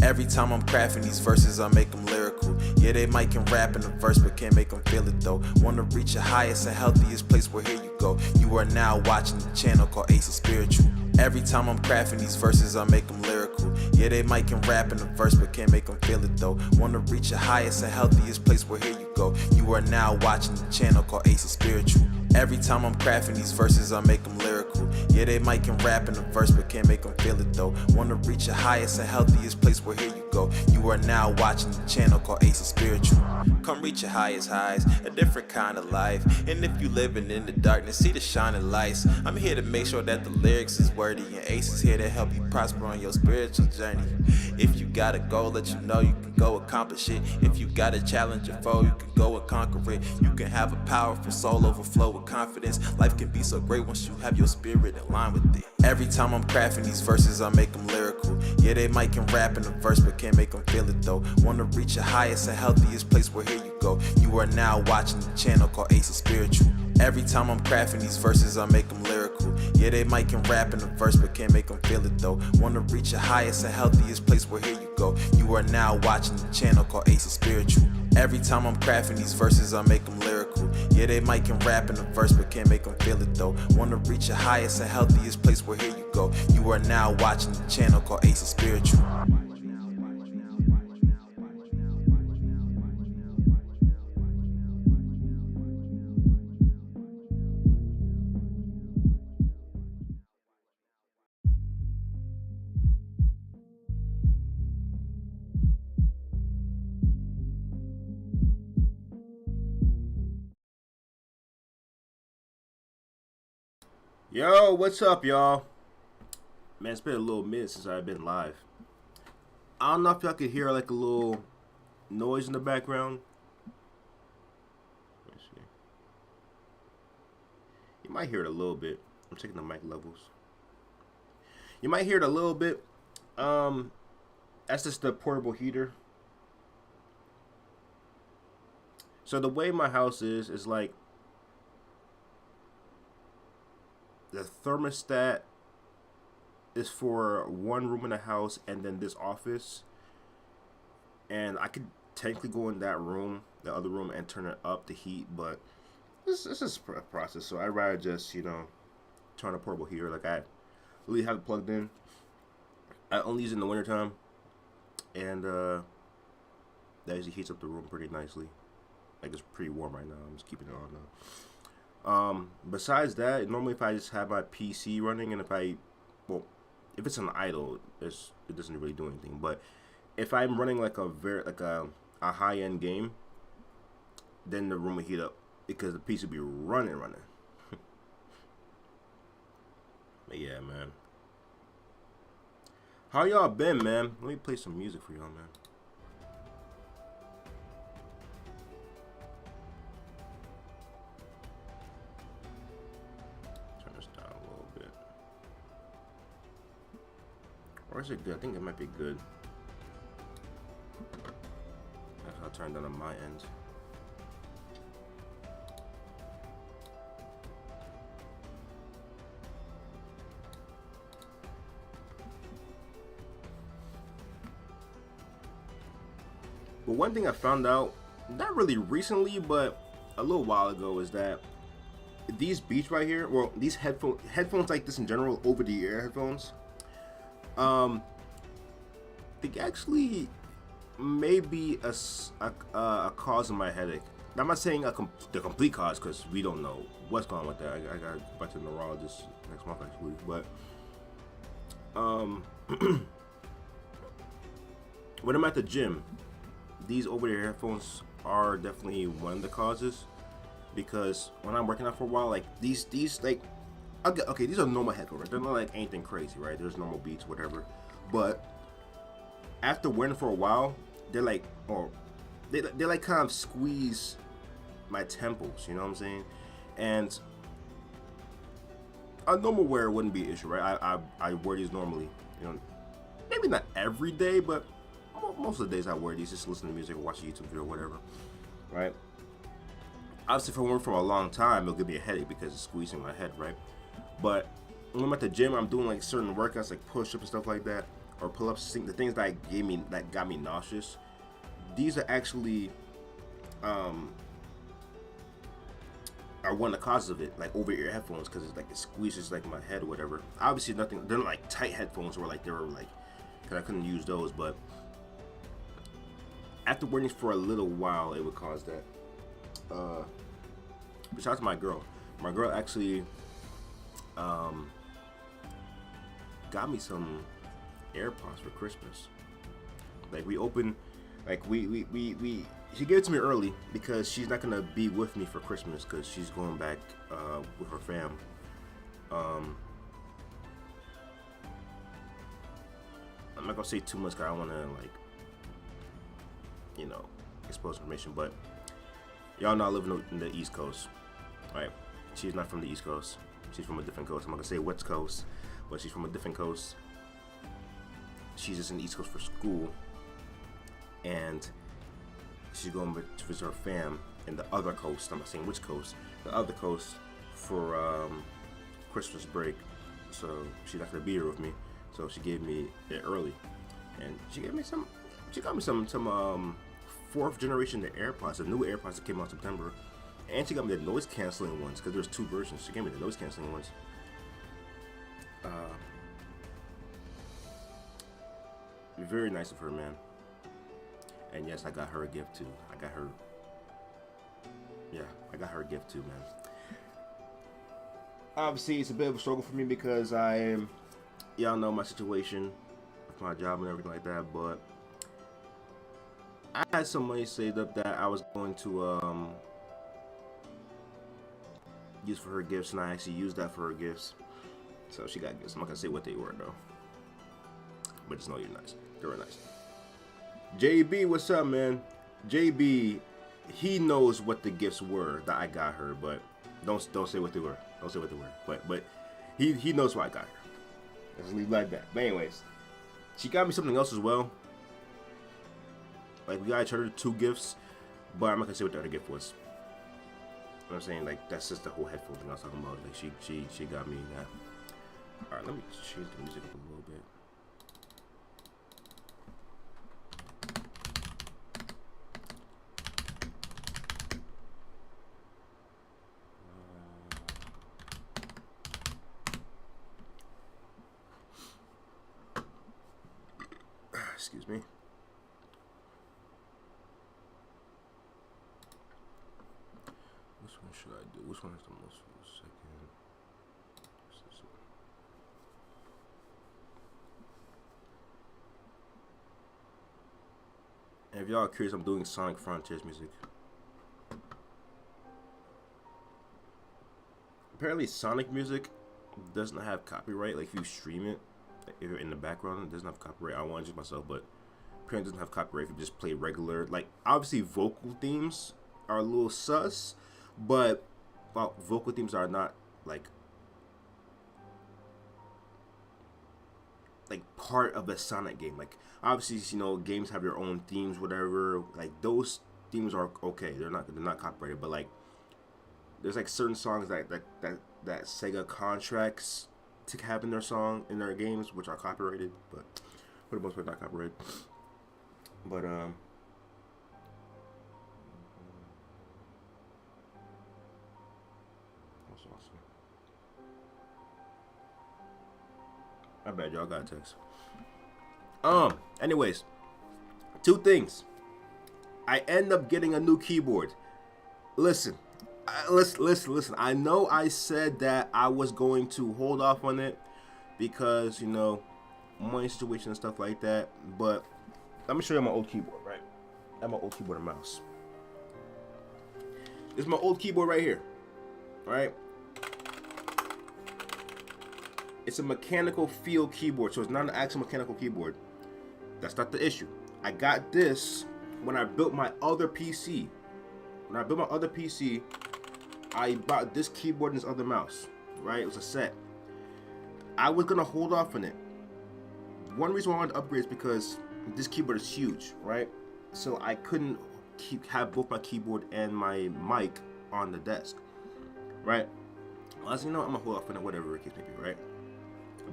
Every time I'm crafting these verses, I make them lyrical. Yeah, they might can rap in the verse, but can't make them feel it though. Wanna reach your highest and healthiest place, where here you go. You are now watching the channel called Ace Spiritual. Every time I'm crafting these verses, I make them lyrical. Yeah, they might can rap in the verse, but can't make them feel it though. Wanna reach your highest and healthiest place, where here you go. You are now watching the channel called Ace Spiritual. Every time I'm crafting these verses, I make them lyrical. Yeah, they might can rap in the verse, but can't make them feel it though. Wanna reach your highest and healthiest place, where here you go. You are now watching the channel called Ace Spiritual. Come reach your highest highs, a different kind of life. And if you living in the darkness, see the shining lights. I'm here to make sure that the lyrics is worthy, and Ace is here to help you prosper on your spiritual journey. If you got a goal, let you know you can go accomplish it. If you got a challenge your foe, you can go and conquer it. You can have a powerful soul overflow with confidence. Life can be so great once you have your spirit in line with it. Every time I'm crafting these verses, I make them lyrical. Yeah, they might can rap in the verse, but can't make them feel it though. Wanna reach your highest and healthiest place, where here you go. You are now watching the channel called Ace Spiritual. Every time I'm crafting these verses, I make them lyrical. Yeah, they might can rap in the verse, but can't make them feel it though. Wanna reach your highest and healthiest place, where here you go. You are now watching the channel called Ace Spiritual. Every time I'm crafting these verses, I make them lyrical. Yeah, they might can rap in the verse, but can't make them feel it though. Wanna reach your highest and healthiest place, where here you go. You are now watching the channel called Ace Spiritual. Yo, what's up, y'all? Man, it's been a little minute since I've been live. I don't know if y'all could hear like a little noise in the background. Let's see. You might hear it a little bit. I'm checking the mic levels. You might hear it a little bit. That's just the portable heater. So the way my house is like, the thermostat is for one room in the house and then this office. And I could technically go in that room, the other room, and turn it up to heat, but this is a process. So I'd rather just, you know, turn a portable heater. Like, I really have it plugged in. I only use it in the wintertime. And that usually heats up the room pretty nicely. Like, it's pretty warm right now. I'm just keeping it on now. Besides that, normally if I just have my PC running, and if it's on idle, it doesn't really do anything. But if I'm running like a high-end game, then the room will heat up because the PC will be running. But yeah, man. How y'all been, man? Let me play some music for y'all, man. Or is it good? I think it might be good. I'll turn down on my end. But one thing I found out, not really recently, but a little while ago, is that these Beats right here, well, these headphones like this in general, over-the-ear headphones, they actually may be a cause of my headache. Now, I'm not saying the complete cause, because we don't know what's going on with that. I got to go back to the neurologist next month, actually. But when I'm at the gym, these over-the-ear headphones are definitely one of the causes. Because when I'm working out for a while, like these like, okay, these are normal headphones, right? They're not like anything crazy, right? There's normal Beats, whatever. But after wearing them for a while, they're like, they like kind of squeeze my temples, you know what I'm saying? And a normal wear wouldn't be an issue, right? I wear these normally, you know, maybe not every day, but most of the days I wear these, just listen to music or watch a YouTube video or whatever, right? Obviously, if I wear for a long time, it'll give me a headache because it's squeezing my head, right? But when I'm at the gym, I'm doing like certain workouts, like push-ups and stuff like that, or pull-ups, the things that got me nauseous, these are actually are one of the causes of it, like over-ear headphones, because it's like it squeezes like my head or whatever. Obviously nothing, they're not like tight headphones where like they were like, because I couldn't use those, but after wearing these for a little while, it would cause that. Besides my girl actually got me some AirPods for Christmas. Like we opened, like we she gave it to me early because she's not gonna be with me for Christmas because she's going back with her fam. I'm not gonna say too much because I don't want to like, you know, expose information. But y'all know I live in the East Coast, right? She's not from the East Coast. She's from a different coast. I'm not gonna say West Coast, but she's from a different coast. She's just in the East Coast for school, and she's going to visit her fam in the other coast. I'm not saying which coast. The other coast for Christmas break. So she's not gonna be here with me. So she gave me it early, and she gave me some. She got me some fourth generation AirPods, the new AirPods that came out in September, and she got me the noise canceling ones because there's two versions. She gave me the noise canceling ones. Very nice of her, man. And yes, I got her a gift too. I got her a gift too, man. Obviously, it's a bit of a struggle for me because y'all know my situation with my job and everything like that, but I had some money saved up that I was going to use for her gifts, and I actually used that for her gifts. So she got gifts. I'm not gonna say what they were though, but just know you're nice. They were nice. JB, what's up, man? JB, he knows what the gifts were that I got her, but don't say what they were. Don't say what they were. But he knows what I got her. Let's leave it like that. But anyways, she got me something else as well. Like we got each other 2 gifts, but I'm not gonna say what the other gift was. You know what I'm saying? Like that's just the whole headphone thing I was talking about. Like she got me that. Alright, let me change the music up a little bit. Excuse me. Which one should I do? Which one is the most for a second? This one. And if y'all are curious, I'm doing Sonic Frontiers music. Apparently Sonic music doesn't have copyright. Like if you stream it, if you're in the background, it doesn't have copyright. I don't want to use myself, but apparently it doesn't have copyright if you just play regular. Like obviously vocal themes are a little sus, but vocal themes are not like part of the Sonic game. Like obviously, you know, games have your own themes, whatever. Like those themes are okay. They're not copyrighted, but like there's like certain songs that Sega contracts to have in their song in their games, which are copyrighted, but for the most part not copyrighted. But that's awesome. I bet y'all got a text. Anyways, 2 things. I end up getting a new keyboard. Listen. I know I said that I was going to hold off on it because, you know, money situation and stuff like that. But let me show you my old keyboard, right? I have my old keyboard and mouse. This is my old keyboard right here, right? It's a mechanical field keyboard, so it's not an actual mechanical keyboard. That's not the issue. I got this when I built my other PC. When I built my other PC, I bought this keyboard and this other mouse, right? It was a set. I was gonna hold off on it. One reason why I wanted to upgrade is because this keyboard is huge, right? So I couldn't have both my keyboard and my mic on the desk, right? Well, I was, you know, I'm gonna hold off on it, whatever it may be, right?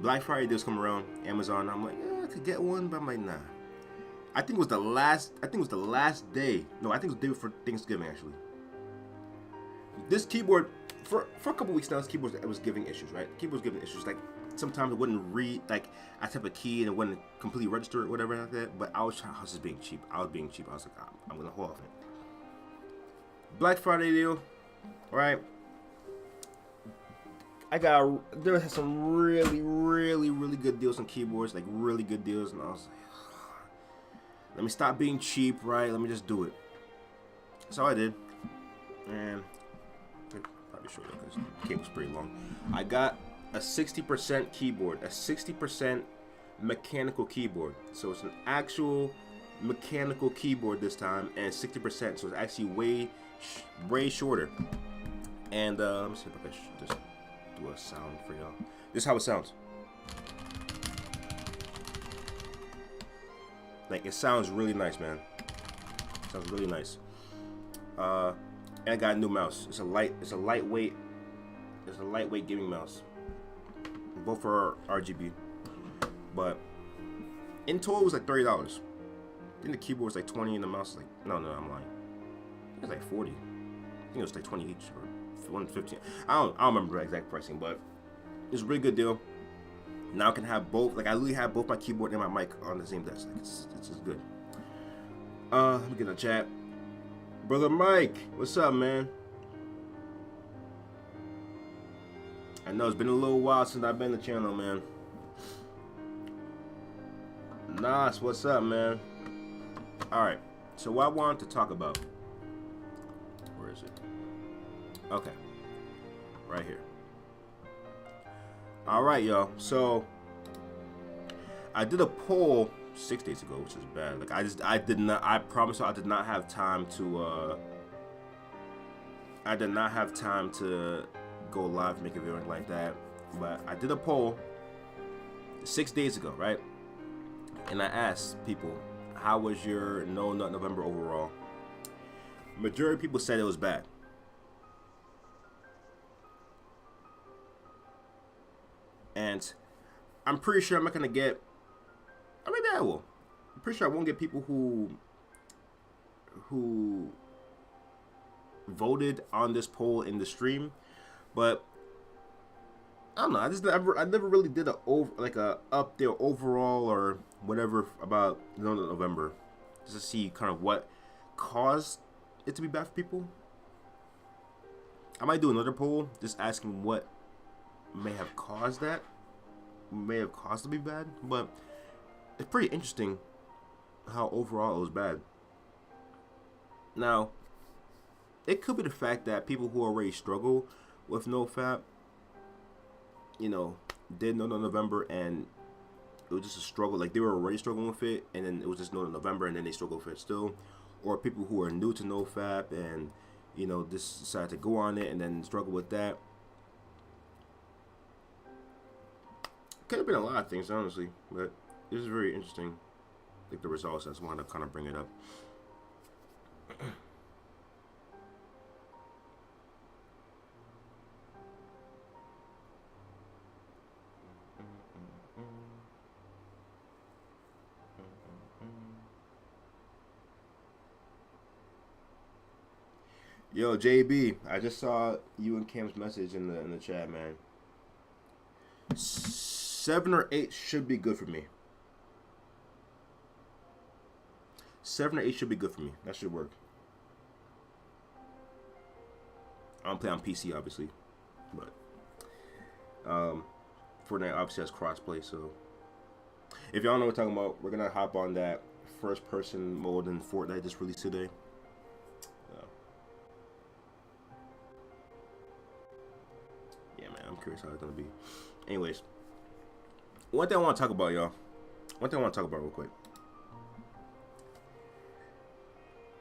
Black Friday does come around, Amazon. I'm like, wanted to get one, but I'm like, nah. I think it was the last day. No, I think it was the day before Thanksgiving, actually. This keyboard, for a couple weeks now, this keyboard was giving issues, right? The keyboard was giving issues. Like, sometimes it wouldn't read, like, I type a key and it wouldn't completely register or whatever like that. But I was just being cheap. I was being cheap. I was like, I'm going to hold off it. Black Friday deal, right? There had some really, really, really good deals on keyboards, like really good deals. And I was like, let me stop being cheap, right? Let me just do it. So I did. And probably show you because the cable's pretty long. I got a 60% keyboard, a 60% mechanical keyboard. So it's an actual mechanical keyboard this time, and 60%. So it's actually way shorter. And let me see if I can just do a sound for y'all. This is how it sounds. Like, it sounds really nice, man. It sounds really nice. And I got a new mouse. It's a lightweight gaming mouse. Both are RGB. But in total it was like $30. I think the keyboard was like 20 and the mouse was like, no, I'm lying. It was like 40. I think it was like 20 each or 115. I don't remember the exact pricing, but it's a really good deal. Now I can have both. Like, I literally have both my keyboard and my mic on the same desk. Like, it's just good. Let me get in the chat. Brother Mike, what's up, man? I know it's been a little while since I've been on the channel, man. Nas, what's up, man? Alright, so what I wanted to talk about. Where is it? Okay. Right here. Alright, y'all. So I did a poll 6 days ago, which is bad. Like, I promise you I did not have time to go live, make a video like that. But I did a poll 6 days ago, right? And I asked people, how was your No Nut November overall? Majority of people said it was bad. And I'm pretty sure I'm not gonna get, or maybe I will. I'm pretty sure I won't get people who voted on this poll in the stream, but I don't know. I never really did a up there overall or whatever about November, just to see kind of what caused it to be bad for people. I might do another poll just asking what may have caused it to be bad, but it's pretty interesting how overall it was bad. Now, it could be the fact that people who already struggle with NoFap, did No November and it was just a struggle. Like, they were already struggling with it, and then it was just No November, and then they struggle with it still. Or people who are new to NoFap and just decided to go on it and then struggle with that. Could have been a lot of things, honestly, but this is very interesting. Like, the results. I just wanted to kind of bring it up. Yo, JB, I just saw you and Cam's message in the chat, man. 7 or 8 should be good for me. 7 or 8 should be good for me. That should work. I don't play on PC, obviously, but Fortnite obviously has crossplay. So if y'all know what we're talking about, we're gonna hop on that first-person mode in Fortnite just released today. Yeah, man, I'm curious how it's gonna be. Anyways, one thing I want to talk about, y'all. One thing I want to talk about real quick.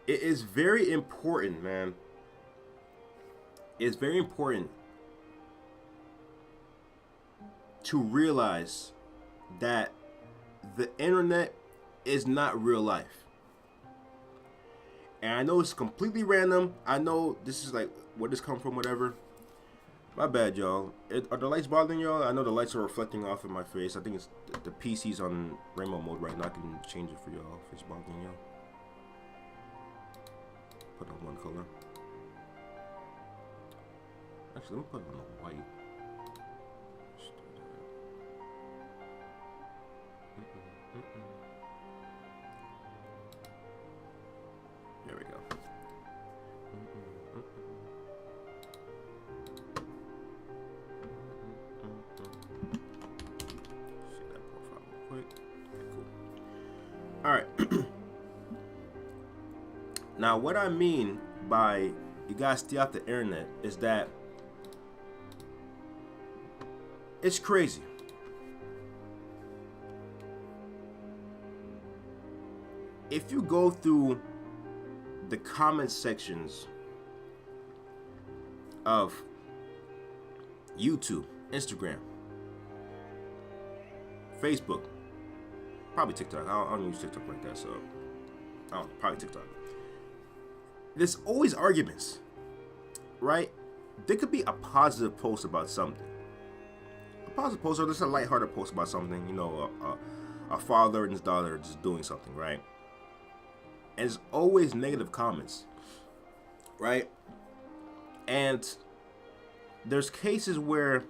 It is very important, man. It's very important to realize that the internet is not real life. And I know it's completely random. I know this is like where this come from, whatever. My bad, y'all. Are the lights bothering y'all? I know the lights are reflecting off in my face. I think it's the PC's on rainbow mode right now. I can change it for y'all if it's bothering y'all. Put on one color. Actually, let me put it on the white. Just do that. There we go. See that profile real quick. Okay, cool. All right. Now, what I mean by you guys stay off the internet is that it's crazy. If you go through the comment sections of YouTube, Instagram, Facebook, probably TikTok. I don't use TikTok like that, so I don't. Probably TikTok. There's always arguments, right? There could be a positive post about something. A positive post, or just a lighthearted post about something. You know, a father and his daughter just doing something, right? And there's always negative comments, right? And there's cases where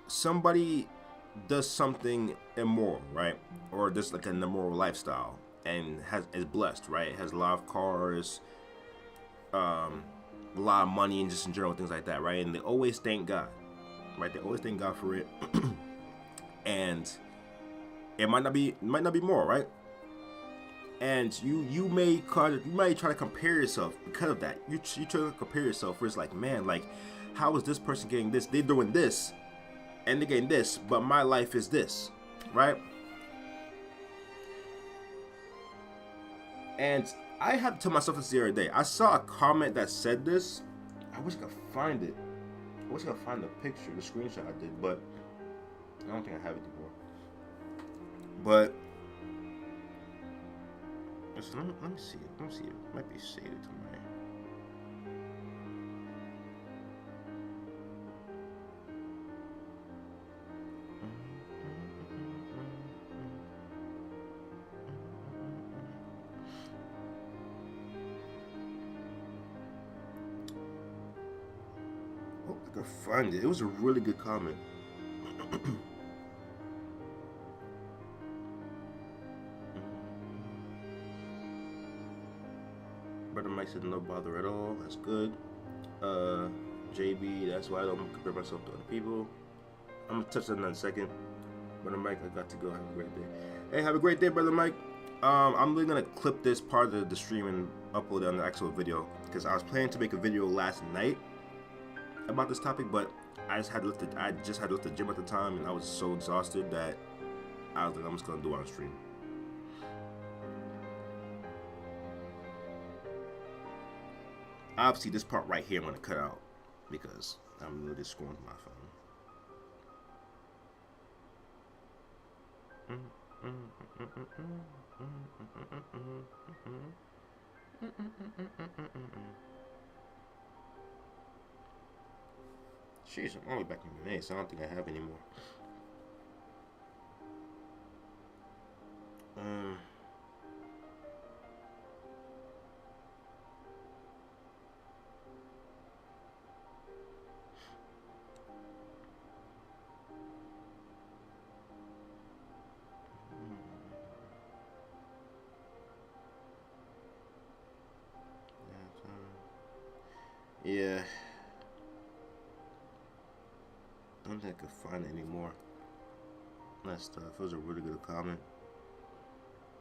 somebody does something immoral, right? Or just like an immoral lifestyle, and is blessed, right? Has a lot of cars, a lot of money, and just in general things like that, right? And they always thank God, right? They always thank God for it, and it might not be more, right? And you may try to compare yourself because of that. You try to compare yourself, where it's like, man, like, how is this person getting this? They're doing this, and they're getting this, but my life is this, right? And I had to tell myself this the other day. I saw a comment that said this. I wish I could find it. I wish I could find the picture, the screenshot I did, but I don't think I have it anymore. But listen, let me see it. Let me see it. It might be shaded to my. Oh, I could find it. It was a really good comment. Brother Mike said no bother at all. That's good. JB, that's why I don't compare myself to other people. I'm gonna touch on that in a second. Brother Mike, I got to go. Have a great day. Hey, have a great day, Brother Mike. I'm really gonna clip this part of the stream and upload it on the actual video, because I was planning to make a video last night about this topic, but I just had left the gym at the time, and I was so exhausted that I was like, I'm just gonna do it on stream. Obviously, this part right here I'm gonna cut out because I'm really scrolling my phone. Jeez, I'm only back in May, so I don't think I have any more. Yeah. I don't think I could find it anymore. That stuff. It was a really good comment.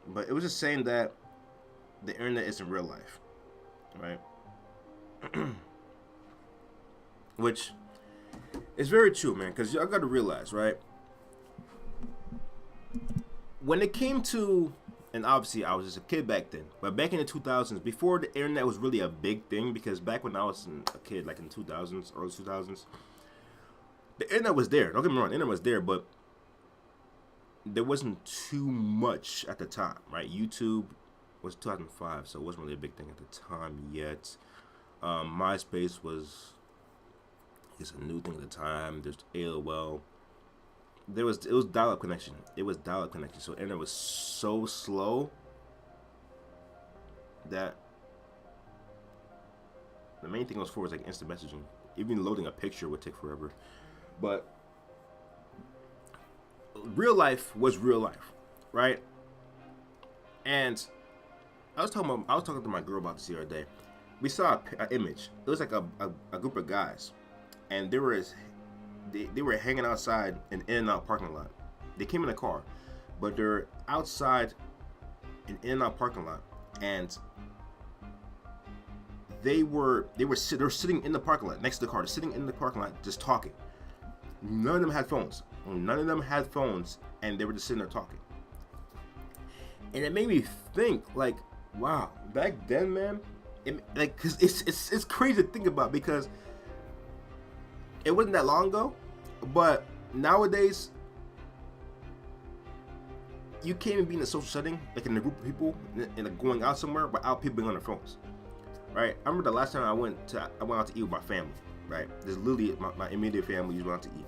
But it was just saying that the internet isn't real life. Right? Which is very true, man. Because y'all got to realize, right? When it came to, and obviously I was just a kid back then, but back in the 2000s, before the internet was really a big thing, because back when I was a kid, like in the 2000s, early 2000s, the internet was there. Don't get me wrong, the internet was there, but there wasn't too much at the time, right? YouTube was 2005, so it wasn't really a big thing at the time yet. MySpace was It's a new thing at the time. There's AOL. It was dial-up connection. It was dial-up connection. So internet was so slow that the main thing it was for was like instant messaging. Even loading a picture would take forever. But real life was real life, right? And I was talking to my girl about this the other day. We saw an image. It was like a group of guys, and they were hanging outside an In-N-Out parking lot. They came in a car, but they're outside an In-N-Out parking lot, and they're sitting in the parking lot next to the car. They're sitting in the parking lot just talking. None of them had phones. And they were just sitting there talking. And it made me think, like, wow, back then, man, cause it's crazy to think about, because it wasn't that long ago, but nowadays you can't even be in a social setting, like in a group of people, and going out somewhere without people being on their phones, right? I remember the last time I went out to eat with my family, right? There's literally my immediate family went out to eat.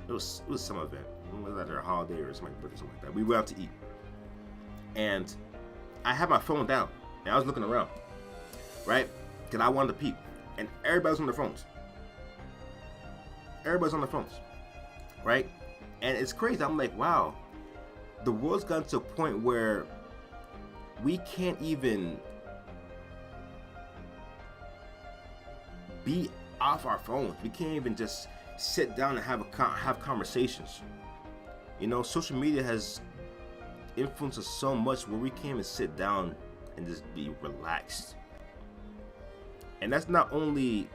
It was some event, it was either a holiday or something like that. We went out to eat, and I had my phone down, and I was looking around, right? Because I wanted to peep, and everybody's on their phones. Everybody's on their phones, right? And it's crazy. I'm like, wow, the world's gotten to a point where we can't even be off our phones. We can't even just sit down and have conversations. You know, social media has influenced us so much where we can't even sit down and just be relaxed. And that's not only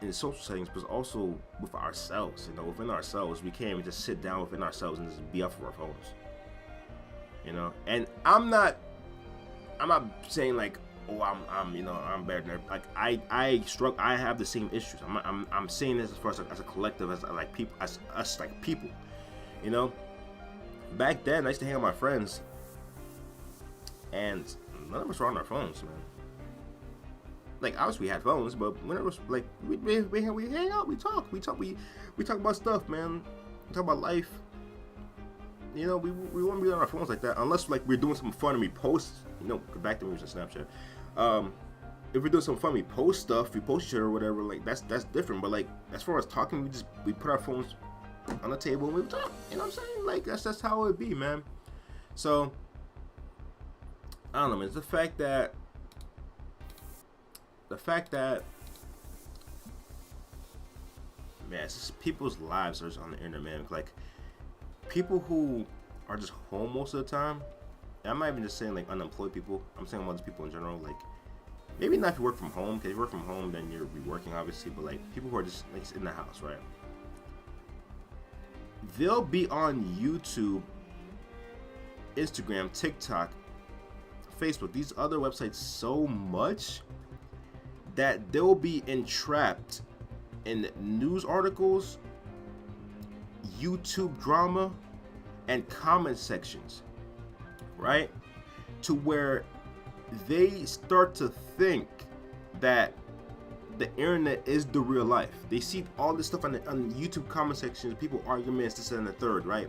in social settings, but also with ourselves. You know, within ourselves, we can't even just sit down within ourselves and just be off of our phones. You know, and I'm not saying like, oh, I'm better than everybody. Like I struggle. I have the same issues. I'm saying this as far as a collective, as like people, as us like people. You know, back then I used to hang out with my friends, and none of us were on our phones, man. Like, obviously we had phones, but whenever like we hang out, we talk about stuff, man. We talk about life. You know, we won't be on our phones like that unless like we're doing something fun and we post. You know, back then we was on Snapchat. If we're doing some fun, we post stuff, we post shit or whatever. Like that's different. But like as far as talking, we put our phones on the table and we talk. You know what I'm saying? Like that's how it be, man. So I don't know, man. It's the fact that man, it's just people's lives are just on the internet, man. Like people who are just home most of the time. And I'm not even just saying like unemployed people. I'm saying all these people in general. Like maybe not if you work from home, because if you work from home, then you're working obviously. But like people who are just like in the house, right? They'll be on YouTube, Instagram, TikTok, Facebook, these other websites so much that they'll be entrapped in news articles, YouTube drama, and comment sections, right? To where they start to think that the internet is the real life. They see all this stuff on YouTube comment sections, people arguments, this and the third, right?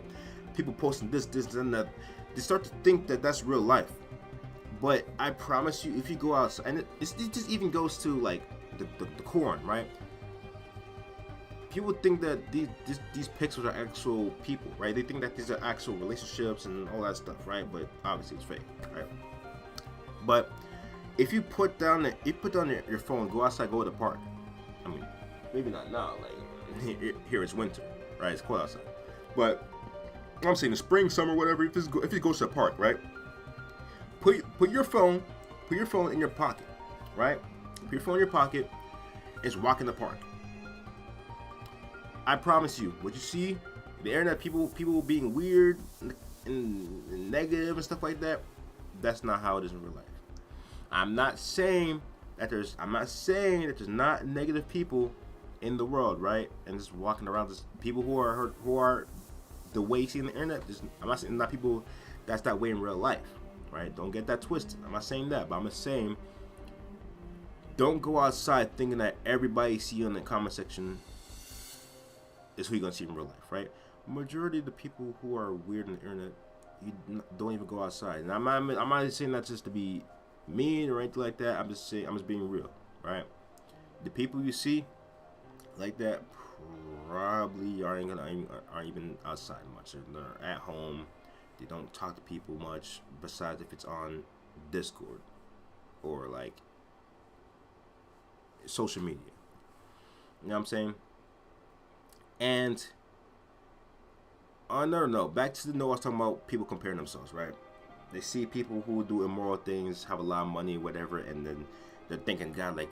People posting this and that. They start to think that that's real life. But I promise you, if you go outside, and it just even goes to like the corn, right? People think that these pixels are actual people, right? They think that these are actual relationships and all that stuff, right? But obviously it's fake, right? But if you put down your phone, go outside, go to the park. I mean, maybe not now, like here it's winter, right? It's cold outside. But I'm saying the spring, summer, whatever. If you go to the park, right? Put your phone in your pocket, right? Put your phone in your pocket. It's walk in the park. I promise you, what you see, the internet, people being weird and negative and stuff like that, that's not how it is in real life. I'm not saying that there's not negative people in the world, right? And just walking around, just people who are the way you see in the internet. I'm not saying not people that's that way in real life, right? Don't get that twisted. I'm not saying that, but I'm just saying don't go outside thinking that everybody see you in the comment section is who you're gonna see in real life, right? Majority of the people who are weird on the internet, don't even go outside. And I'm not saying that just to be mean or anything like that. I'm just being real, right? The people you see like that probably aren't even outside much. They're at home. They don't talk to people much. Besides if it's on Discord or like social media. You know what I'm saying? And on another note, back to the note I was talking about people comparing themselves, right? They see people who do immoral things, have a lot of money, whatever, and then they're thinking God, like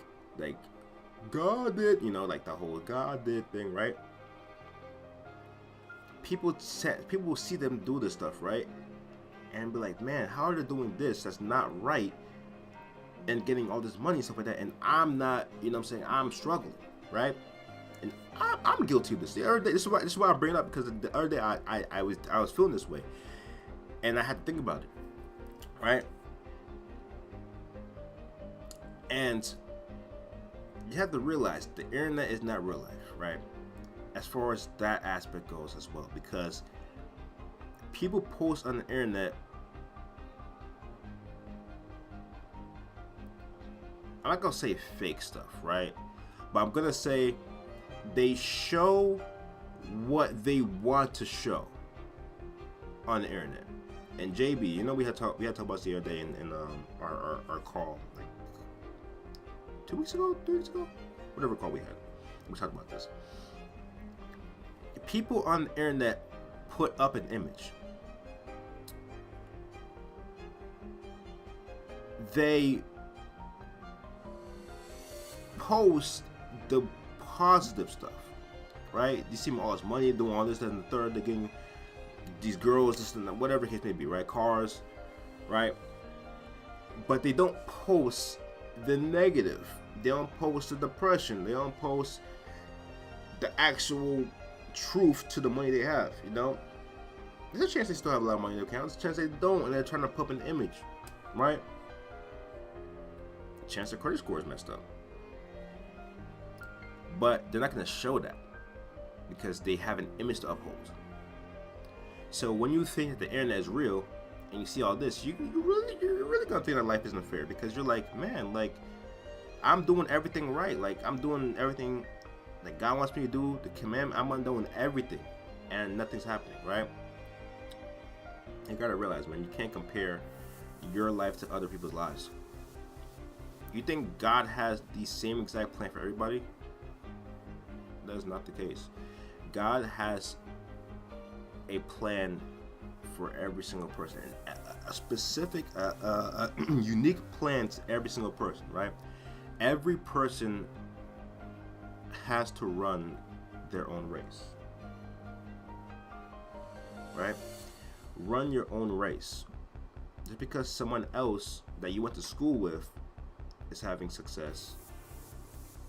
God did, you know, like the whole God did thing, right? People will see them do this stuff, right? And be like, man, how are they doing this? That's not right. And getting all this money and stuff like that, and I'm not, you know what I'm saying? I'm struggling, right? And I'm guilty of this. The other day, this is why I bring it up, because the other day I was feeling this way, and I had to think about it, right? And you have to realize the internet is not real life, right? As far as that aspect goes as well, because people post on the internet. I'm not gonna say fake stuff, right? But I'm gonna say they show what they want to show on the internet. And JB, you know, we had talked about this the other day in our call, like 2 weeks ago, 3 weeks ago, whatever call we had. We talked about this. People on the internet put up an image. They post the positive stuff, right? You see all this money, doing all this, that, and the third. They're getting these girls, this and that, whatever the case may be, right? Cars, right? But they don't post the negative. They don't post the depression. They don't post the actual truth to the money they have, you know? There's a chance they still have a lot of money in their accounts. There's a chance they don't, and they're trying to put up an image, right? A chance their credit score is messed up. But they're not going to show that because they have an image to uphold. So when you think that the internet is real and you see all this, you're really going to think that life isn't fair, because you're like, man, like, I'm doing everything right. Like, I'm doing everything that God wants me to do, the commandment, I'm doing everything, and nothing's happening, right? You got to realize, man, you can't compare your life to other people's lives. You think God has the same exact plan for everybody? That is not the case. God has a plan for every single person, a specific, unique plan to every single person, right? Every person has to run their own race, right? Run your own race. Just because someone else that you went to school with is having success,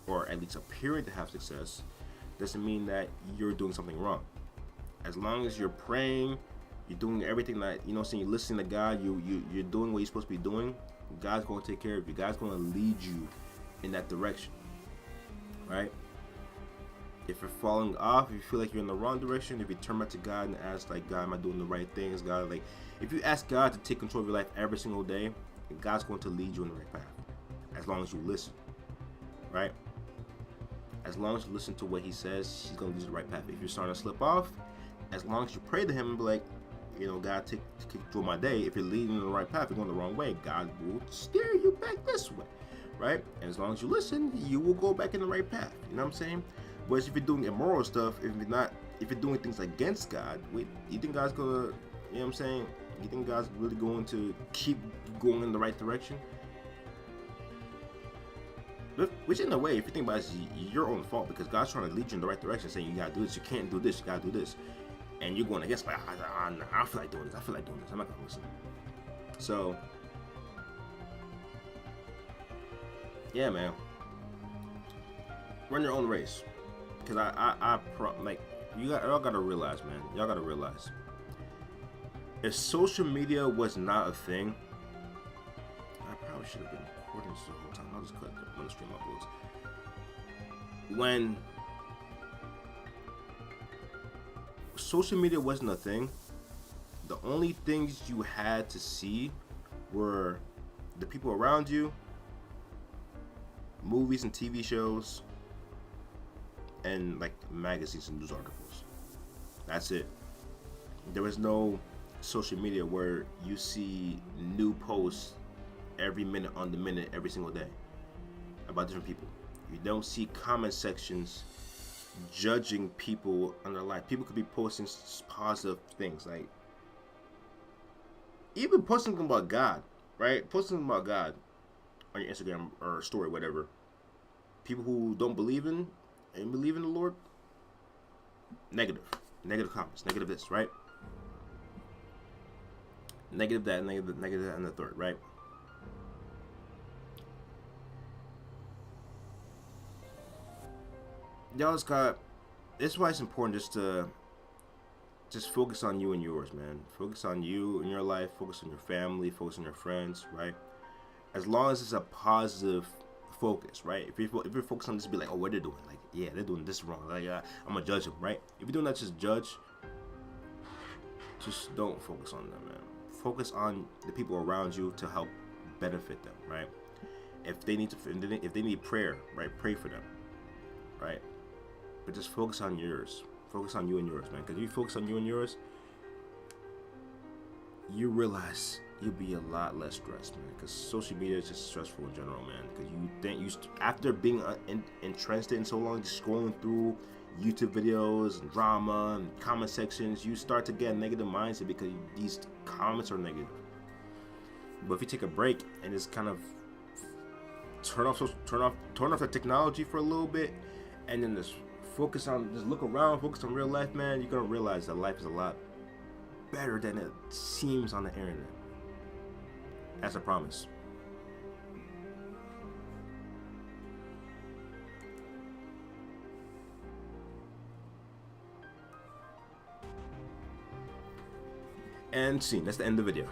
or at least appearing to have success, doesn't mean that you're doing something wrong. As long as you're praying, you're doing everything that, you know, saying you're listening to God, you're doing what you're supposed to be doing, God's going to take care of you. God's going to lead you in that direction, right? If you're falling off, if you feel like you're in the wrong direction, if you turn back to God and ask, like, God, am I doing the right things? God, like, if you ask God to take control of your life every single day, God's going to lead you in the right path, as long as you listen, right? As long as you listen to what He says, He's going to lead you the right path. If you're starting to slip off, as long as you pray to Him and be like, you know, God, take control of my day. If you're leading in the right path, you're going the wrong way, God will steer you back this way, right? And as long as you listen, you will go back in the right path. You know what I'm saying? Whereas if you're doing immoral stuff, if you're doing things against God, you think God's gonna, you know what I'm saying? You think God's really going to keep going in the right direction? Which in a way, if you think about it, is your own fault, because God's trying to lead you in the right direction, saying you gotta do this, you can't do this, you gotta do this, and you're going against, like, I don't feel like doing this, I'm not gonna listen. So, yeah, man, run your own race. Because y'all gotta realize, man. Y'all gotta realize. If social media was not a thing, I probably should have been recording this the whole time. I'll just cut the stream uploads. social media wasn't a thing, the only things you had to see were the people around you, movies and TV shows, and like magazines and news articles. That's it. There was no social media where you see new posts every minute on the minute every single day about different people. You don't see comment sections judging people on their life. People could be posting positive things, like even posting about God, right? Posting about God on your Instagram or story, whatever. People who don't believe in the Lord, negative comments, negative this, right? Negative that, negative that, and the third, right? Y'all just got. This is why it's important just focus on you and yours, man. Focus on you and your life. Focus on your family. Focus on your friends, right? As long as it's a positive focus, right? If you're focused on this, be like, oh, what they're doing, like, yeah, they're doing this wrong, like, I'm gonna judge them, right? If you're doing that, just judge. Just don't focus on them, man. Focus on the people around you to help benefit them, right? If they need prayer, right? Pray for them, right? But just focus on yours. Focus on you and yours, man. Because if you focus on you and yours, you realize you'll be a lot less stressed, man. Because social media is just stressful in general, man. Because you think after being entrenched in so long, just scrolling through YouTube videos and drama and comment sections, you start to get a negative mindset because these comments are negative. But if you take a break and just kind of turn off the technology for a little bit, and then just look around, focus on real life, man, you're gonna realize that life is a lot better than it seems on the internet. That's a promise. And scene. That's the end of the video.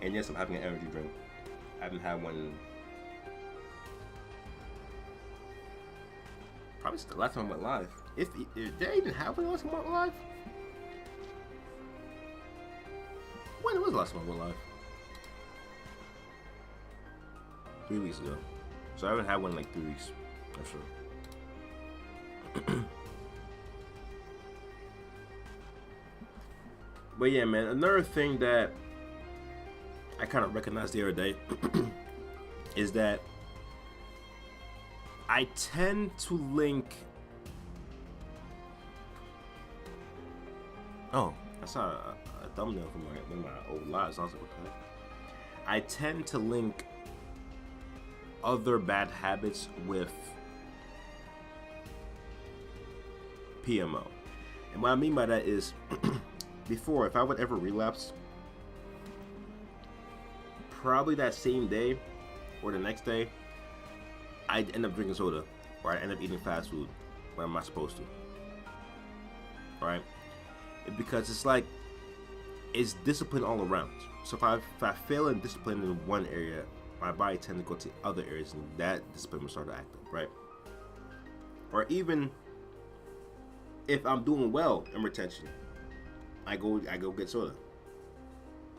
And yes, I'm having an energy drink. I haven't had one. Probably the last time I went live. If did I even have one last time I went live? When was the last time I went live? 3 weeks ago. So I haven't had one in like 3 weeks. I'm sure. But yeah, man, another thing that I kind of recognized the other day is that I tend to link. Oh, I saw a thumbnail from one of my old lives. I was like, what the heck? I tend to link other bad habits with PMO. And what I mean by that is, before, if I would ever relapse, probably that same day or the next day, I'd end up drinking soda or I'd end up eating fast food when I'm not supposed to. Right? Because it's like, it's discipline all around. So if I fail in discipline in one area, my body tends to go to other areas and that discipline will start to act up, right? Or even if I'm doing well in retention, I go get soda.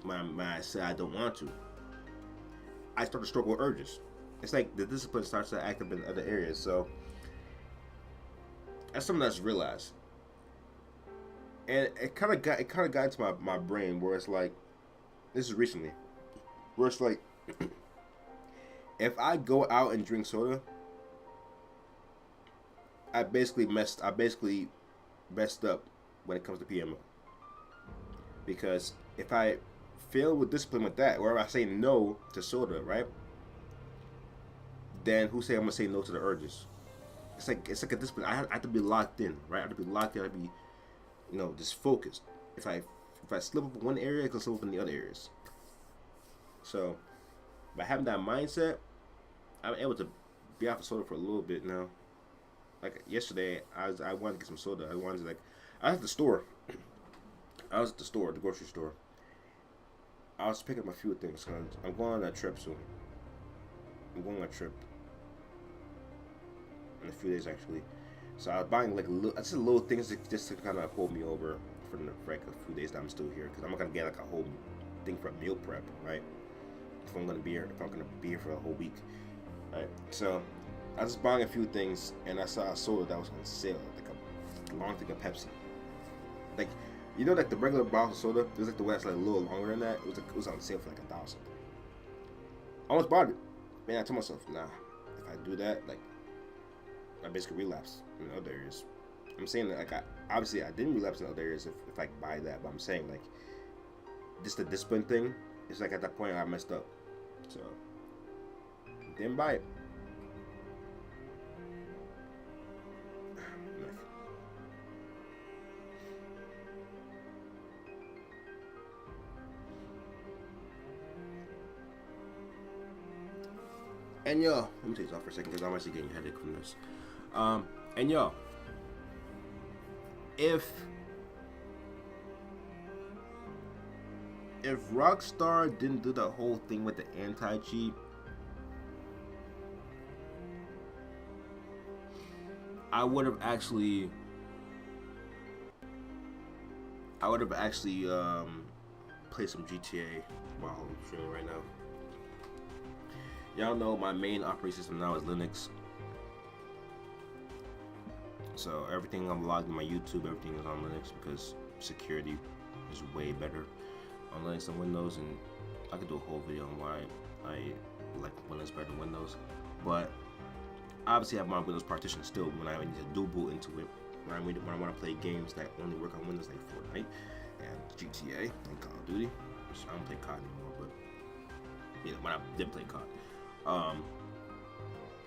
When I say I don't want to, I start to struggle with urges. It's like the discipline starts to act up in other areas. So that's something that's realized, and it kind of got into my brain where it's like, this is recently, where it's like, if I go out and drink soda, I basically messed up when it comes to PMO. Because if I fail with discipline with that, or if I say no to soda, right? Then who say I'm gonna say no to the urges? it's like a discipline. I have to be locked in, right? I have to be locked in. I have to be, just focused. If I slip up in one area, I can slip up in the other areas. So by having that mindset, I'm able to be off of soda for a little bit now. Like yesterday, I wanted to get some soda. I was at the store. I was at the store, the grocery store. I was picking up a few things. Cause I'm going on a trip soon. I'm going on a trip in a few days actually. So I was buying like just little things just to kind of hold me over for like a few days that I'm still here. Cause I'm not gonna get like a whole thing for a meal prep, right? If I'm gonna be here for a whole week, right? So I was just buying a few things, and I saw a soda that was on sale, like a long thing of Pepsi. Like, like the regular bottle of soda, there's like the one that's like a little longer than that. It was on sale for like $1,000. I almost bought it. Man, I told myself, nah, if I do that, like, I basically relapse in other areas. I'm saying that, like, obviously I didn't relapse in other areas if I buy that, but I'm saying, like, just the discipline thing, it's like at that point I messed up. So, didn't buy it. And yo, let me take this off for a second because I'm actually getting a headache from this. And yo, if Rockstar didn't do the whole thing with the anti-cheat, I would have actually played some GTA while I'm streaming right now. Y'all know my main operating system now is Linux. So everything I'm logged in my YouTube, everything is on Linux because security is way better on Linux than Windows, and I could do a whole video on why I like Windows better than Windows. But obviously I have my Windows partition still when I need to do boot into it. When I want to play games that only work on Windows, like Fortnite and GTA and Call of Duty. Which I don't play COD anymore, but when I did play COD.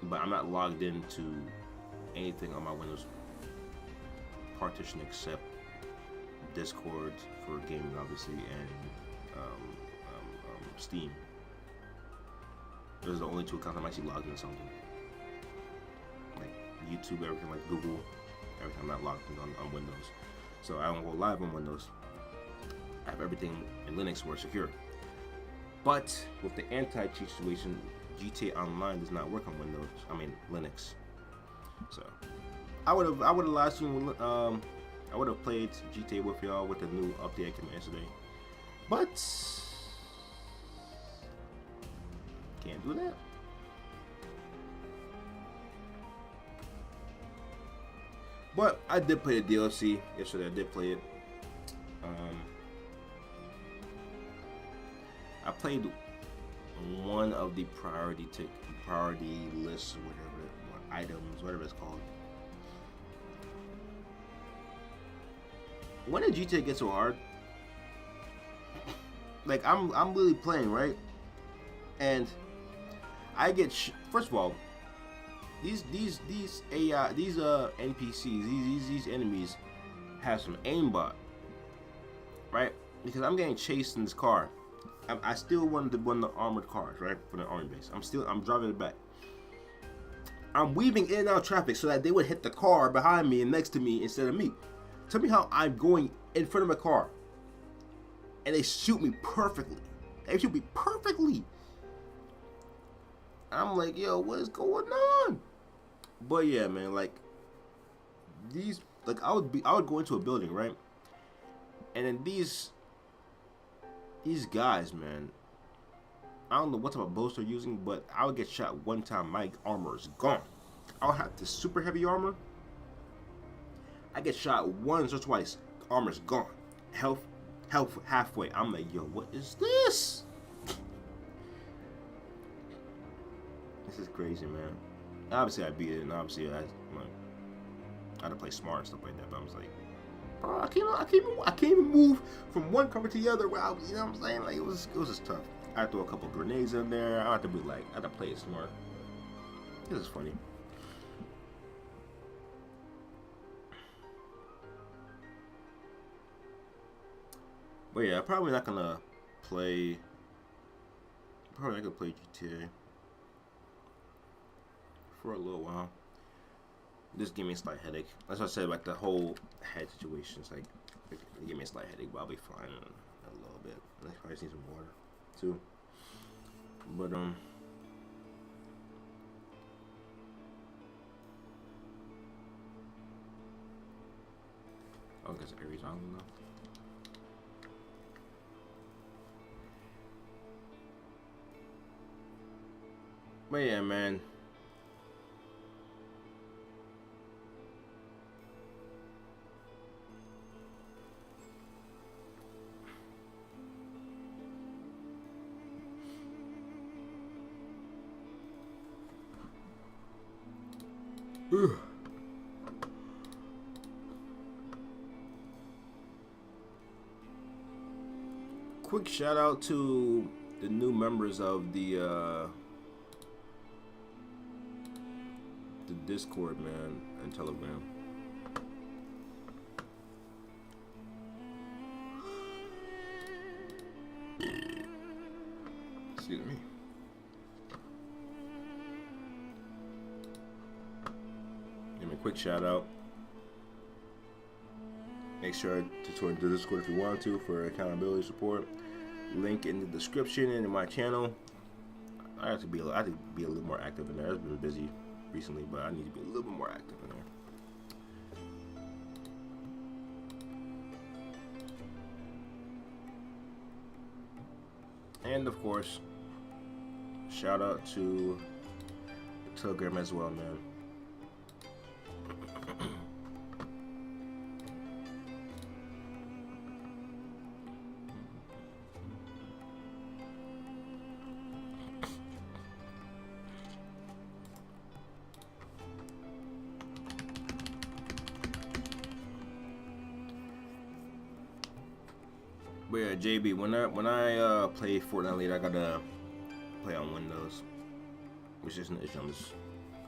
But I'm not logged into anything on my Windows partition except Discord for gaming, obviously, and Steam. Those are the only two accounts I'm actually logged into something. Like YouTube, everything, like Google, everything. I'm not logged in on Windows. So I don't go live on Windows. I have everything in Linux where it's secure. But with the anti-cheat situation, GTA Online does not work on Windows. I mean Linux. So I would have live streamed. I would have played GTA with y'all with the new update that came yesterday. But can't do that. But I did play the DLC yesterday. I did play it. I played one of the priority lists or whatever it's called. When did GTA get so hard? Like I'm really playing, right? And I get first of all, these AI, these NPCs, these enemies have some aimbot, right? Because I'm getting chased in this car. I still wanted one of the armored cars, right, for the army base. I'm driving it back. I'm weaving in and out of traffic so that they would hit the car behind me and next to me instead of me. Tell me how I'm going in front of a car and they shoot me perfectly. They shoot me perfectly. I'm like, yo, what is going on? But yeah, man, like I would go into a building, right? And then these guys, man, I don't know what type of bows they're using, but I would get shot one time, my armor is gone. I'll have this super heavy armor. I get shot once or twice, armor's gone. Health halfway. I'm like, yo, what is this? This is crazy, man. Obviously, I beat it, and obviously, I had to play smart and stuff like that. But I was like, bro, I can't even move from one cover to the other. You know what I'm saying? Like it was just tough. I had to throw a couple grenades in there. I had to play it smart. This is funny. But yeah, probably not gonna play. Probably not gonna play GTA for a little while. Just give me a slight headache. That's what I said. Like the whole head situation. It's like it give me a slight headache, but I'll be fine in a little bit. I probably just need some water too. But I guess Arizona though. But yeah, man. Quick shout out to the new members of the Discord, man, and Telegram. Excuse me. Give me a quick shout out. Make sure to join the Discord if you want to for accountability support. Link in the description and in my channel. I have to be a little more active in there. I've been busy recently, but I need to be a little bit more active in there. And of course, shout out to the Telegram as well, man. But yeah, JB, when I play Fortnite later, I gotta play on Windows, which isn't an issue.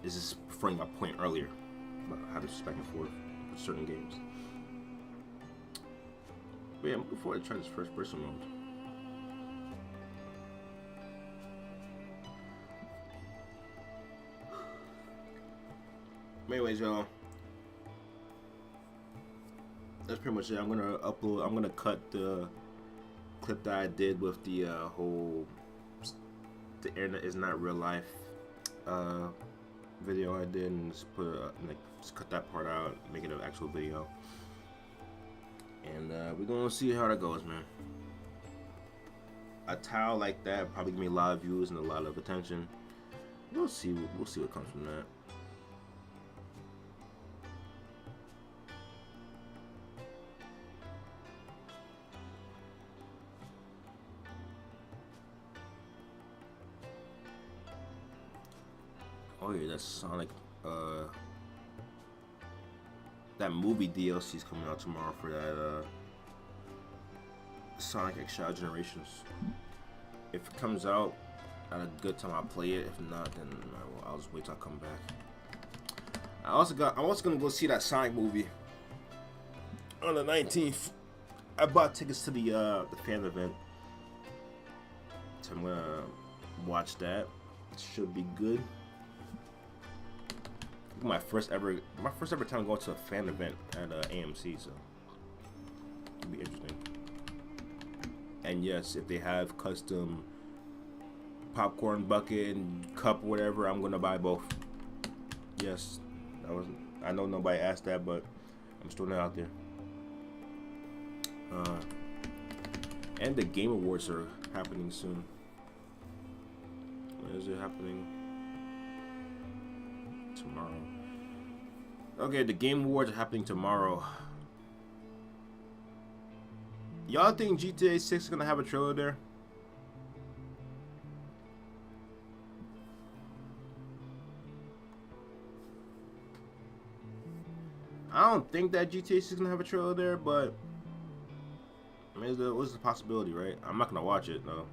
This is referring my point earlier about how to switch back and forth with certain games. But yeah, I'm looking forward to trying this first person mode. Anyways, y'all, that's pretty much it. I'm gonna cut the clip that I did with the whole "the internet is not real life" video I did, and just just cut that part out, make it an actual video, and we're gonna see how that goes, man. A towel like that probably give me a lot of views and a lot of attention. We'll see what comes from that. Oh yeah, that's Sonic. That movie DLC is coming out tomorrow for that Sonic X Shadow Generations. If it comes out at a good time, I'll play it. If not, then I'll just wait till I come back. I'm also gonna go see that Sonic movie on the 19th. I bought tickets to the fan event, so I'm gonna watch that. It should be good. My first ever time going to a fan event at AMC, so it'll be interesting. And yes, if they have custom popcorn bucket and cup, whatever, I'm gonna buy both. Yes, I know nobody asked that, but I'm still not out there. And the Game Awards are happening soon. When is it happening? Tomorrow. Okay, the Game Awards are happening tomorrow. Y'all think GTA 6 is gonna have a trailer there? I don't think that GTA 6 is gonna have a trailer there, but I mean, what's the possibility, right? I'm not gonna watch it though.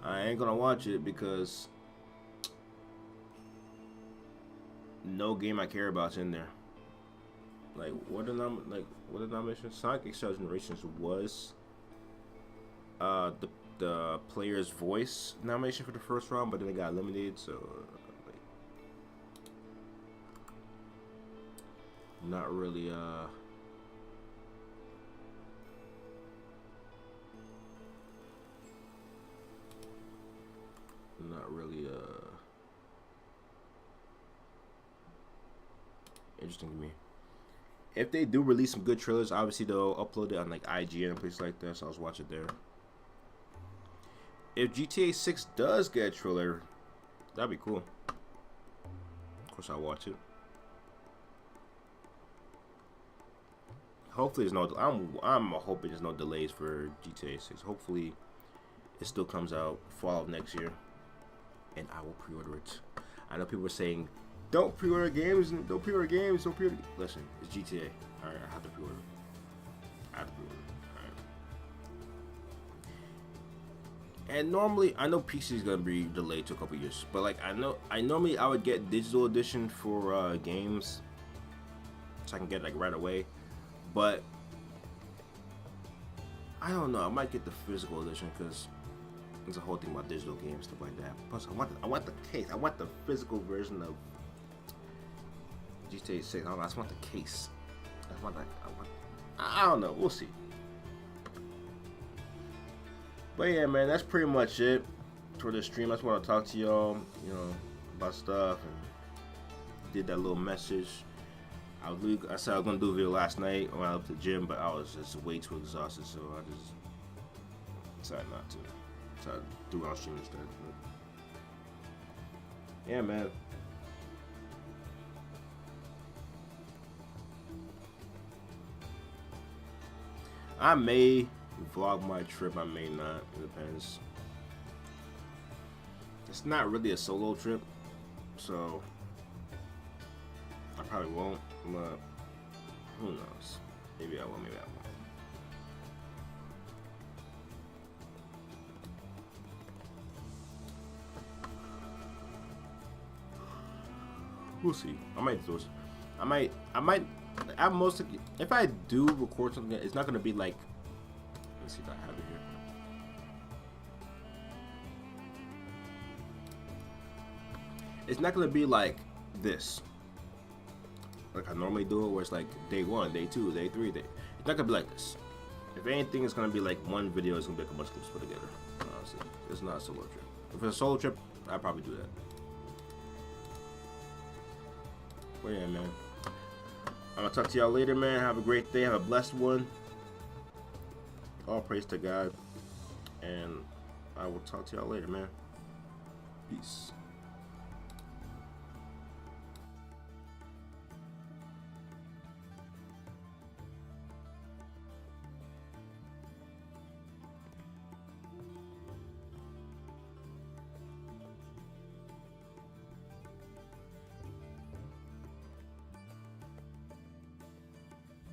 I ain't gonna watch it because no game I care about's in there. what the nomination? Sonic Excel Generations was the player's voice nomination for the first round, but then it got eliminated. So like, not really interesting to me. If they do release some good trailers, obviously they'll upload it on like IGN and places like that, so I was watching there. If GTA 6 does get a trailer, that'd be cool. Of course I'll watch it. Hopefully there's no I'm hoping there's no delays for GTA 6. Hopefully it still comes out fall of next year, and I will pre-order it. I know people are saying, don't pre-order games, don't pre-order games, don't pre-order. Listen, it's GTA. Alright, I have to pre-order. Alright. And normally, I know PC is gonna be delayed to a couple years, but like I normally would get digital edition for games, so I can get it like right away. But I don't know. I might get the physical edition because there's a whole thing about digital games, stuff like that. Plus, I want the case. I want the physical version of GTA 6. I just want the case. I don't know. We'll see. But yeah, man, that's pretty much it for this stream. I just want to talk to y'all, about stuff, and did that little message. I said I was gonna do a video last night when I went to the gym, but I was just way too exhausted, so I just decided not to. Decided to do it on stream instead. But yeah, man. I may vlog my trip, I may not. It depends. It's not really a solo trip, so I probably won't, but who knows? Maybe I will, maybe I won't. We'll see. I might do it. I'm mostly, if I do record something, it's not gonna be like, let's see if I have it here. It's not gonna be like this, like I normally do it, where it's like day 1, day 2, day 3, day. It's not gonna be like this. If anything, it's gonna be like one video. It's gonna be like a bunch of clips put together. Honestly, it's not a solo trip. If it's a solo trip, I'd probably do that. But yeah, man. I'm gonna talk to y'all later, man. Have a great day. Have a blessed one. All praise to God. And I will talk to y'all later, man. Peace.